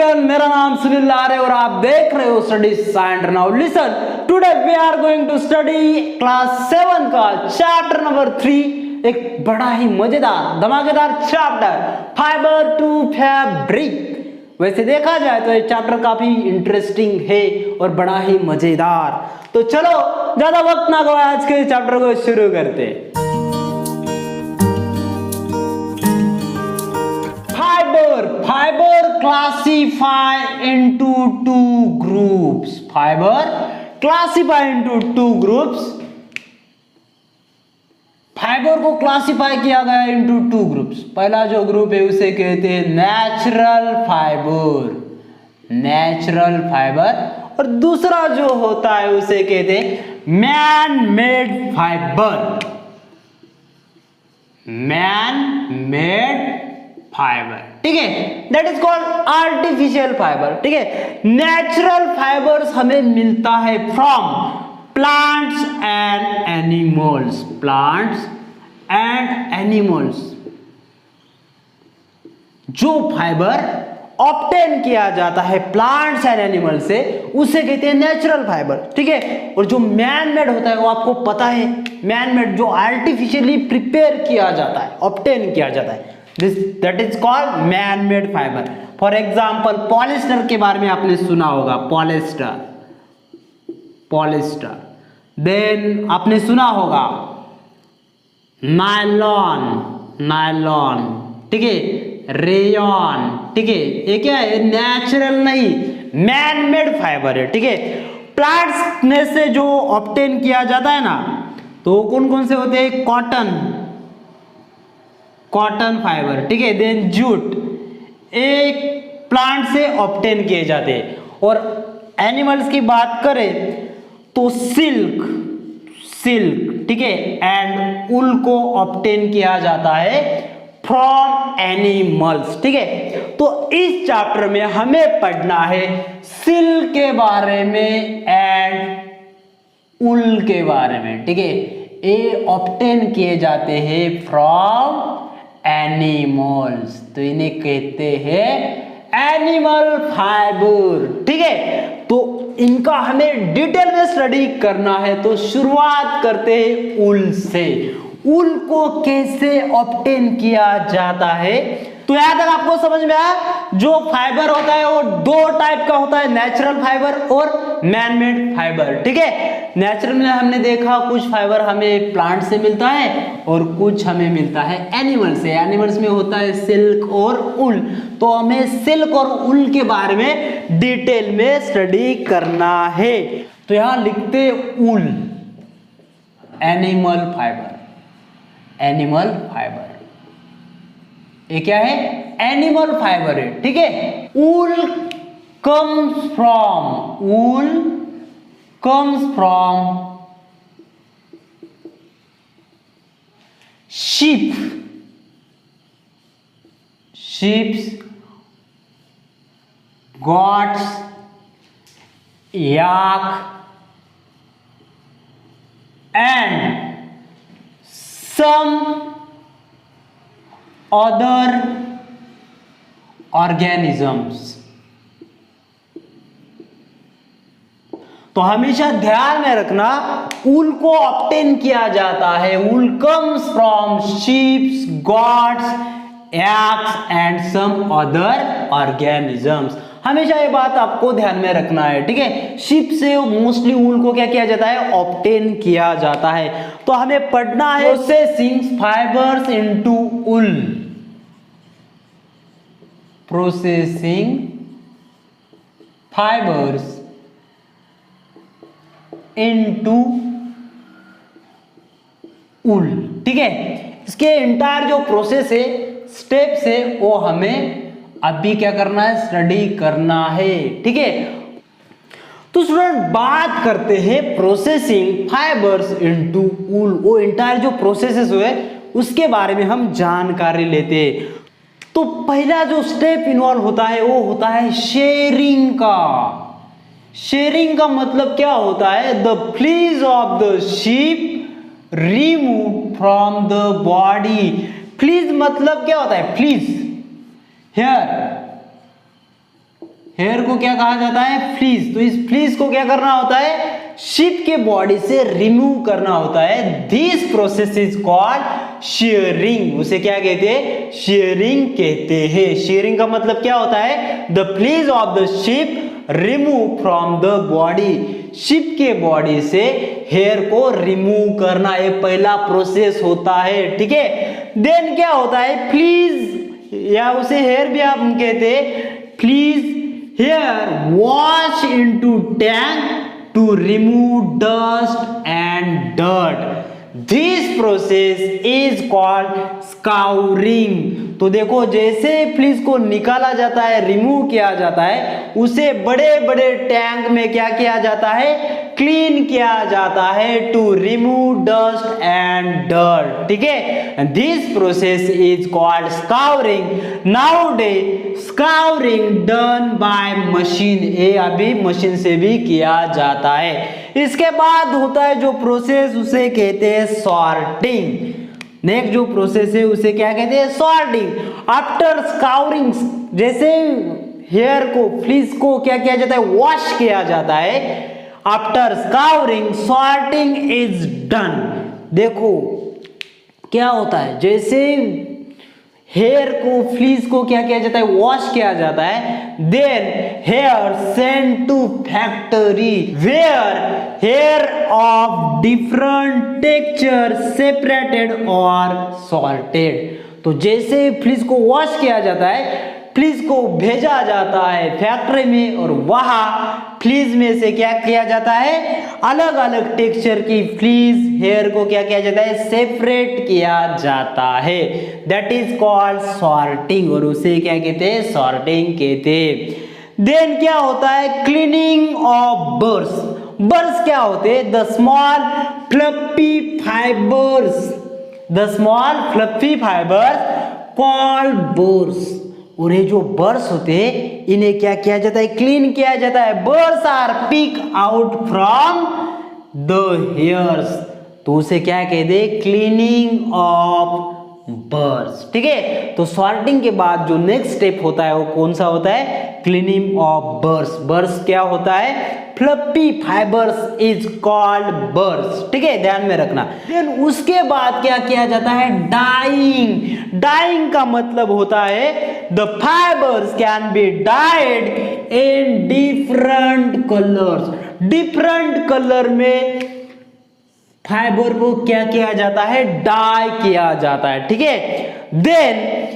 Everyone, मेरा नाम सुनील लारे और आप देख रहे हो study science now. Listen, today we are going to study class 7 का चैप्टर नंबर 3। एक बड़ा ही मजेदार धमाकेदार चैप्टर, फाइबर टू फैब्रिक। वैसे देखा जाए तो ये चैप्टर काफी इंटरेस्टिंग है और बड़ा ही मजेदार। तो चलो ज्यादा वक्त ना गवाए, आज के चैप्टर को शुरू करते हैं। Fiber classify into two groups. Fiber classify into two groups. Fibre को क्लासिफाई किया गया इनटू टू ग्रुप्स। पहला जो ग्रुप है उसे कहते हैं नेचुरल फाइबर, नेचुरल फाइबर, और दूसरा जो होता है उसे कहते हैं man made fibre, man made fibre. ठीक है, that is called artificial fibre. ठीक है, नेचुरल फाइबर्स हमें मिलता है from plants and animals, plants and animals. जो फाइबर ऑब्टेन किया जाता है प्लांट्स एंड एनिमल से उसे कहते हैं नेचुरल फाइबर। ठीक है, और जो मैन मेड होता है वो आपको पता है, मैन मेड जो आर्टिफिशियली प्रिपेयर किया जाता है, ऑब्टेन किया जाता है, that is called man made fiber. For example, polyester के बारे में आपने सुना होगा, पॉलिस्टर, पॉलिस्टर। देन आपने सुना होगा नायलॉन, नायलॉन। ठीक है, रेयॉन। ठीक है, ये क्या है? नेचुरल नहीं, मैन मेड फाइबर है। ठीक है, प्लांट्स में से जो ऑब्टेन किया जाता है ना, तो कौन कौन से होते हैं? Cotton, cotton fibre. ठीक है, देन जूट, एक प्लांट से ऑब्टेन किए जाते हैं। और एनिमल्स की बात करें तो सिल्क, सिल्क। ठीक है, एंड उल को ऑब्टेन किया जाता है फ्रॉम एनिमल्स। ठीक है, तो इस चैप्टर में हमें पढ़ना है सिल्क के बारे में एंड उल के बारे में। ठीक है, ये ऑब्टेन किए जाते हैं फ्रॉम एनिमल्स, तो इन्हें कहते हैं एनिमल फाइबर। ठीक है, तो इनका हमें डिटेल में स्टडी करना है। तो शुरुआत करते हैं उल से। उल को कैसे ऑब्टेन किया जाता है? तो यहां तक आपको समझ में आया, जो फाइबर होता है वो दो टाइप का होता है, नेचुरल फाइबर और मैन मेड फाइबर। ठीक है, नेचुरल में हमने देखा कुछ फाइबर हमें प्लांट से मिलता है और कुछ हमें मिलता है एनिमल से। एनिमल्स में होता है सिल्क और उल, तो हमें सिल्क और उल के बारे में डिटेल में स्टडी करना है। तो यहां लिखते wool, animal fibre, animal fibre. ये क्या है? एनिमल फाइबर है। ठीक है, wool comes from, wool comes from sheep, sheep, goats, yak and some other organisms। तो हमेशा ध्यान में रखना, ऊल को ऑब्टेन किया जाता है, wool comes from sheeps, goats, eggs and some other organisms. हमेशा ये बात आपको ध्यान में रखना है। ठीक है, शीप से मोस्टली ऊल को क्या किया जाता है? ऑब्टेन किया जाता है। तो हमें पढ़ना है प्रोसेसिंग फाइबर्स इनटू ऊल, प्रोसेसिंग फाइबर्स इनटू ऊल। ठीक है, इसके एंटायर जो प्रोसेस है, स्टेप्स है, वो हमें अभी क्या करना है? स्टडी करना है। ठीक है, तो स्टूडेंट बात करते हैं प्रोसेसिंग फाइबर्स इनटू ऊल। वो एंटायर जो प्रोसेसेस हुए उसके बारे में हम जानकारी लेते हैं। तो पहला जो स्टेप इन्वॉल्व होता है वो होता है शेयरिंग का। शेयरिंग का मतलब क्या होता है? The fleas of the sheep remove from the body. Fleas मतलब क्या होता है? फ्लीज, हेयर, हेयर को क्या कहा जाता है, फ्लीस। तो इस फ्लीस को क्या करना होता है, शिप के बॉडी से रिमूव करना होता है। This process is called sharing. उसे क्या कहते हैं, शेयरिंग कहते हैं। शेयरिंग का मतलब क्या होता है, the fleece of the ship remove from the body. Ship के बॉडी से हेयर को रिमूव करना, ये पहला प्रोसेस होता है, ठीक है। देन क्या होता है, फ्लीज या उसे हेयर भी आप कहते हैं, fleece hair wash into tank to remove dust and dirt. This process is called scouring. तो देखो जैसे फ्लीस को निकाला जाता है, रिमूव किया जाता है, उसे बड़े बड़े टैंक में क्या किया जाता है, क्लीन किया जाता है, to remove dust and dirt, ठीक है। This process is called scouring. Now day scouring done by machine, ये अभी मशीन से भी किया जाता है। इसके बाद होता है जो प्रोसेस, उसे कहते हैं सॉर्टिंग। नेक्स्ट जो प्रोसेस है उसे क्या कहते हैं, सॉर्टिंग। आफ्टर स्काउरिंग, जैसे हेयर को, फ्लीस को क्या किया जाता है, वॉश किया जाता है। After scouring sorting is done. देखो क्या होता है, जैसे हेयर को, फ्लीस को क्या किया जाता है, वॉश किया जाता है। Then hair send to factory where hair of different texture separated और सॉर्टेड। तो जैसे फ्लीस को वॉश किया जाता है, फ्लीस को भेजा जाता है फैक्ट्री में, और वहां फ्लीस में से क्या किया जाता है, अलग अलग टेक्सचर की फ्लीस हेयर को क्या किया जाता है, सेपरेट किया जाता है। दैट इज कॉल्ड सॉर्टिंग, और उसे क्या कहते हैं, सॉर्टिंग कहते हैं। देन क्या होता है, क्लीनिंग ऑफ बर्स। बर्स क्या होते हैं, the small fluffy fibres, the small fluffy fibres called burrs. और ये जो बर्स होते हैं, इन्हें क्या किया जाता है, क्लीन किया जाता है। Burrs are pick out from the hairs, तो उसे क्या कहते हैं, क्लीनिंग ऑफ बर्स, ठीक है। तो सॉर्टिंग के बाद जो नेक्स्ट स्टेप होता है वो कौन सा होता है, क्लीनिंग ऑफ बर्स। बर्स क्या होता है, फ्लफी फाइबर्स इज कॉल्ड बर्स, ठीक है, ध्यान में रखना। देन उसके बाद क्या किया जाता है, डाइंग। डाइंग का मतलब होता है the fibres can be died in different colours. Different colour में फाइबर को क्या किया जाता है, डाई किया जाता है, ठीक है। देन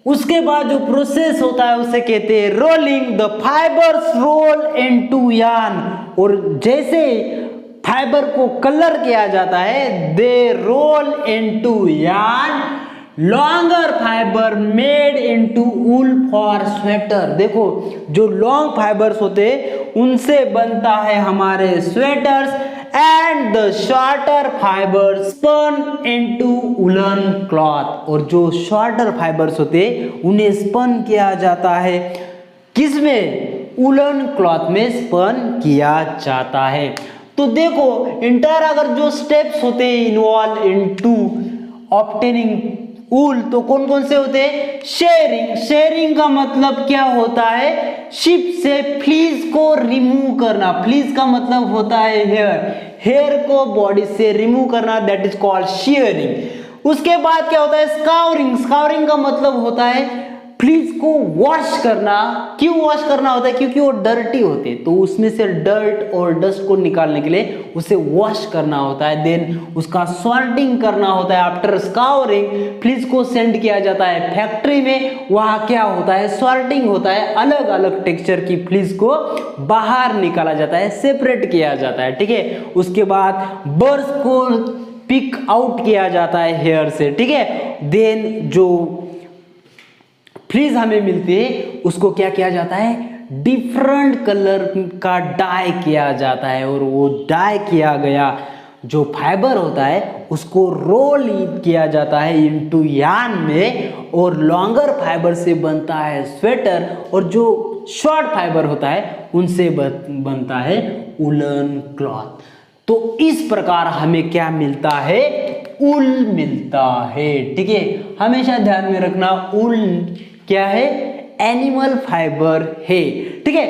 उसके बाद जो प्रोसेस होता है उसे कहते हैं rolling. The fibres roll into yarn, और जैसे फाइबर को कलर किया जाता है, they roll into yarn. Longer fibre made into wool for sweater. देखो जो लॉन्ग फाइबर्स होते हैं उनसे बनता है हमारे sweaters, and the shorter fibre spun into woollen cloth. और जो शॉर्टर फाइबर्स होते हैं उन्हें स्पन किया जाता है, किसमें, वुलन क्लॉथ में स्पन किया जाता है। तो देखो इंटायर अगर जो स्टेप्स होते हैं इन्वॉल्व इनटू ऑब्टेनिंग वूल, तो कौन कौन से होते हैं, शेयरिंग। शेयरिंग का मतलब क्या होता है, शिप से फ्लीस को रिमूव करना। फ्लीस का मतलब होता है हेयर, हेयर को बॉडी से रिमूव करना, दैट इज कॉल्ड शेयरिंग। उसके बाद क्या होता है, स्काउरिंग। स्काउरिंग का मतलब होता है फ्लीस को वॉश करना। क्यों वॉश करना होता है, क्योंकि वो डर्टी होते हैं, तो उसमें से डर्ट और डस्ट को निकालने के लिए उसे वॉश करना होता है। देन उसका सॉर्टिंग करना होता है। आफ्टर स्काउरिंग फ्लीस को सेंड किया जाता है फैक्ट्री में, वहां क्या होता है, सॉर्टिंग होता है, अलग अलग टेक्सचर की फ्लीस को बाहर निकाला जाता है, सेपरेट किया जाता है, ठीक है। उसके बाद बर्स को पिक आउट किया जाता है हेयर से, ठीक है। देन जो फ्लीस हमें मिलती है उसको क्या किया जाता है, डिफरेंट कलर का डाई किया जाता है, और वो डाई किया गया जो फाइबर होता है उसको रोल किया जाता है इनटू यार्न में, और लॉन्गर फाइबर से बनता है स्वेटर, और जो शॉर्ट फाइबर होता है उनसे बनता है वुलन क्लॉथ। तो इस प्रकार हमें क्या मिलता है, ऊल मिलता है, ठीक है। हमेशा ध्यान में रखना ऊल क्या है, एनिमल फाइबर है। ठीक है,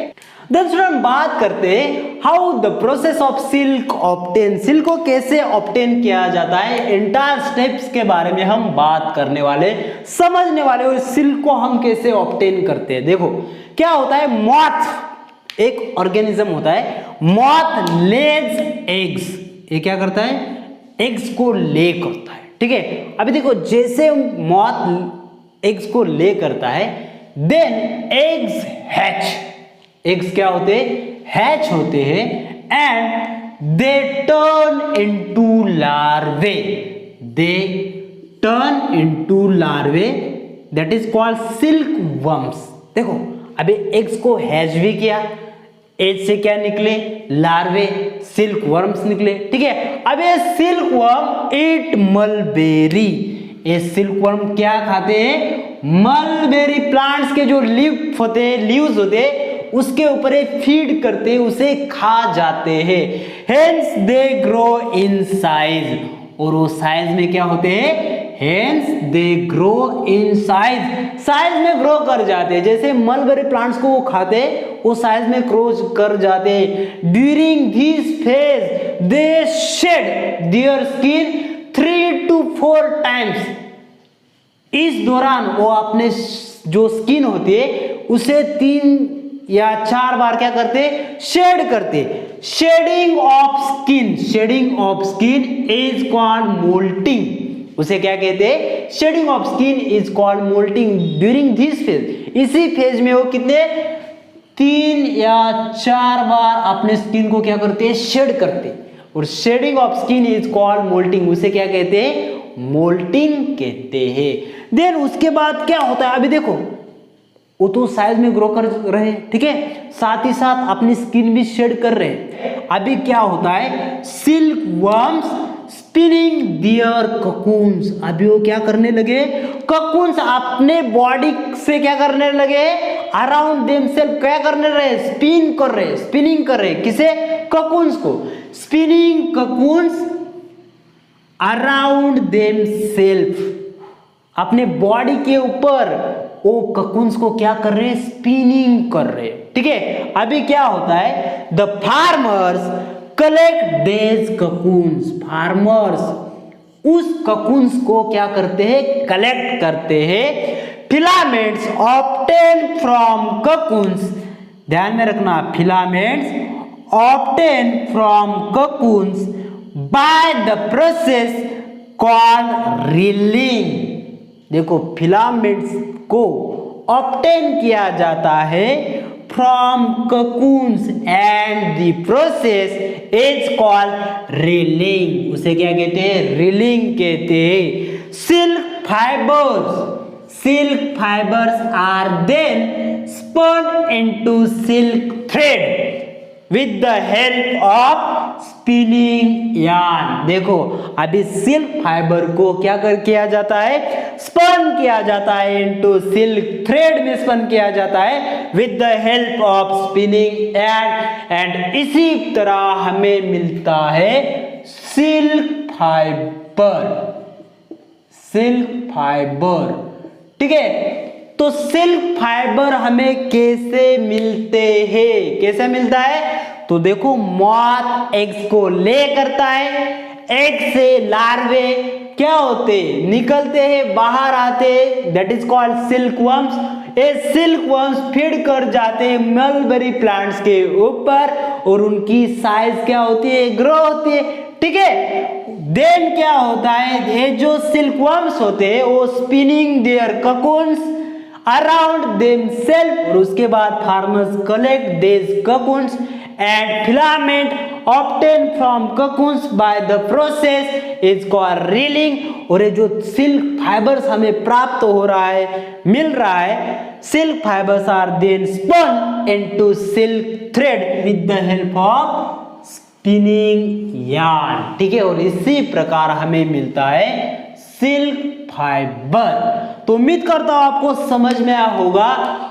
देन स्टूडेंट बात करते हैं how the process of silk obtain, silk को कैसे ऑब्टेन किया जाता है, एंटायर स्टेप्स के बारे में हम बात करने वाले, समझने वाले, और सिल्क को हम कैसे ऑब्टेन करते हैं। देखो क्या होता है, मॉथ एक ऑर्गेनिज्म होता है, मॉथ लेज एग्स, ये क्या करता है, एग्स को ले करता है। ठीक है, अभी देखो जैसे मॉथ एग्स को ले करता है, देन एग्स हैच, एग्स क्या होते हैं, हैच होते हैं, and they turn into larvae, they turn into larvae, that is called silk worms. देखो अभी एग्स को हैच भी किया, एज से क्या निकले, लार्वे, सिल्क वर्म्स निकले। ठीक है, अब ये सिल्क वर्म ईट मलबेरी, ये सिल्क वर्म क्या खाते हैं, मलबेरी प्लांट्स के जो लीफ होते हैं, लीव्स होते हैं, उसके ऊपर फीड करते हैं, उसे खा जाते हैं। Hence they grow in size, और वो साइज में क्या होते हैं, hence they grow in size, size में ग्रो कर जाते हैं। जैसे मलबेरी प्लांट्स को वो खाते हैं, वो साइज में ग्रो कर जाते हैं। During this phase they shade their skin 3 to 4 times, इस दौरान वो अपने जो स्किन होती है उसे 3 या 4 बार क्या करते, शेड करते। Shedding of skin, shedding of skin is called moulting, उसे क्या कहते हैं, shedding of skin is called moulting during this phase. इसी फेज में वो कितने 3 या 4 बार अपने स्किन को क्या करते हैं, शेड करते, और shedding of skin is called moulting, उसे क्या कहते हैं, मोल्टिंग कहते हैं। देन उसके बाद क्या होता है, अभी देखो वो तो साइज में ग्रो कर रहे, ठीक है, साथ ही साथ अपनी स्किन भी शेड कर रहे। अभी क्या होता है, सिल्क वर्म्स स्पिनिंग दियर ककून्स, अभी वो क्या करने लगे, ककून्स अपने बॉडी से क्या करने लगे, अराउंड देमसेल्फ क्या करने रहे, स्पिन कर रहे, स्पिनिंग कर रहे, किसे, ककून्स को, स्पिनिंग ककून्स अराउंड देमसेल्फ, अपने बॉडी के ऊपर वो ककून्स को क्या कर रहे, स्पिनिंग कर रहे। ठीक है, अभी क्या होता है, the farmers collect these cocoons, farmers उस ककून्स को क्या करते हैं, कलेक्ट करते हैं। फिलामेंट्स ऑब्टेन फ्रॉम ककून्स, ध्यान में रखना, filaments obtain from cocoons by the process called reeling. देखो फिलामेंट्स को ऑब्टेन किया जाता है from cocoons and the process is called reeling, उसे क्या कहते हैं, रीलिंग कहते हैं। Silk fibres are then spun into silk thread with the help of spinning yarn. देखो अभी सिल्क फाइबर को क्या किया जाता है, स्पन किया जाता है, इनटू सिल्क थ्रेड में स्पन किया जाता है with the help of spinning yarn, and इसी तरह हमें मिलता है सिल्क फाइबर, सिल्क फाइबर। ठीक है, तो सिल्क फाइबर हमें कैसे मिलते हैं, कैसे मिलता है, तो देखो मॉथ एग्स को ले करता है, एग से लार्वे क्या होते, निकलते हैं, बाहर आते, that is called silk worms. ये सिल्क वर्म्स फीड कर जाते हैं मलबेरी प्लांट्स के ऊपर, और उनकी साइज क्या होती है, ग्रो होती है। ठीक है, देन क्या होता है, ये जो सिल्क वर्म्स होते हैं वो spinning their cocoons around themselves, और उसके बाद farmers collect these cocoons and filament obtain from cocoons by the process is called reeling. और ये जो सिल्क फाइबर्स हमें प्राप्त हो रहा है, मिल रहा है, silk fibres are then spun into silk thread with the help of spinning yarn. ठीक है, और इसी प्रकार हमें मिलता है सिल्क फाइबर। तो उम्मीद करता हूं आपको समझ में आया होगा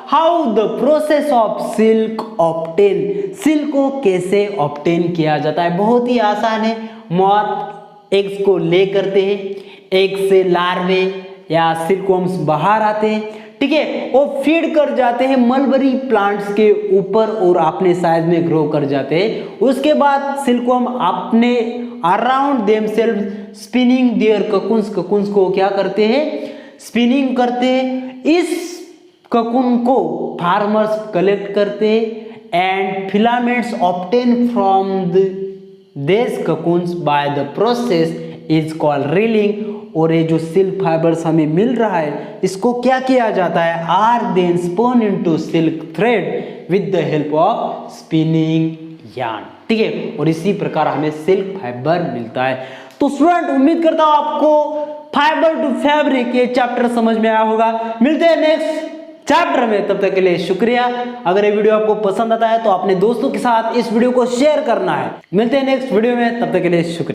how the process of silk obtain, silk को कैसे ऑब्टेन किया जाता है। बहुत ही आसान है, मॉथ एग्स को ले करते हैं, एग से लार्वे या सिल्क वर्म्स बाहर आते हैं। ठीक है, वो फीड कर जाते हैं मलबरी प्लांट्स के ऊपर और अपने साइज में ग्रो कर जाते हैं। उसके बाद सिल्कवर्म अपने around themselves spinning their cocoons को क्या करते हैं, स्पिनिंग करते हैं। इस ककुन को फार्मर्स कलेक्ट करते हैं and filaments obtain from this cocoons by the process is called reeling. और ये जो सिल्क फाइबर्स हमें मिल रहा है इसको क्या किया जाता है, are then spun into silk thread with the help of spinning yarn, ठीक है। और इसी प्रकार हमें सिल्क फाइबर मिलता है। तो स्टूडेंट उम्मीद करता हूं आपको फाइबर टू फैब्रिक ये चैप्टर समझ में आया होगा। मिलते हैं नेक्स्ट चैप्टर में, तब तक के लिए शुक्रिया। अगर ये वीडियो आपको पसंद आता है तो अपने दोस्तों के साथ इस वीडियो को शेयर करना है। मिलते हैं नेक्स्ट वीडियो में, तब तक के लिए शुक्रिया।